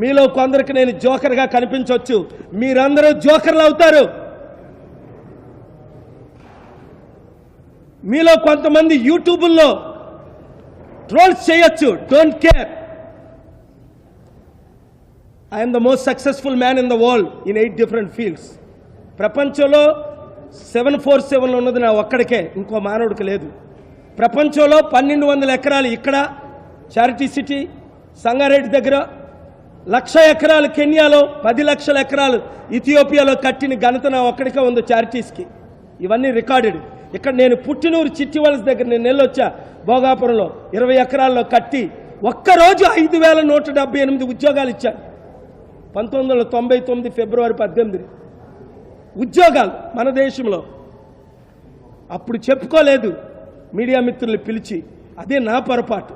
మీలో కొందరికి నేను జోకర్గా కనిపించవచ్చు, మీరందరూ జోకర్లు అవుతారు. మీలో కొంతమంది యూట్యూబ్లో ట్రోల్స్ చేయొచ్చు, don't care. I'm the most successful man in the world in 8 different fields. ప్రపంచంలో 747 ఉన్నది నా ఒక్కడికే, ఇంకో మానవుడికి లేదు. ప్రపంచంలో 1200 ఎకరాలు ఇక్కడ చారిటీ సిటీ సంగారెడ్డి దగ్గర, 1,00,000 ఎకరాలు కెన్యాలో, 10 లక్షల ఎకరాలు ఇథియోపియాలో కట్టిన ఘనత నా ఒక్కడికే ఉంది చారిటీస్కి. ఇవన్నీ రికార్డెడ్. ఇక్కడ నేను పుట్టినూరు చిట్టివలస దగ్గర నేను వెళ్ళొచ్చా, భోగాపురంలో 20 ఎకరాల్లో కట్టి ఒక్కరోజు 5,178 ఉద్యోగాలు ఇచ్చాను. 1999 ఫిబ్రవరి 18 ఉద్యోగాలు మన దేశంలో. అప్పుడు చెప్పుకోలేదు మీడియా మిత్రులు పిలిచి, అదే నా పొరపాటు.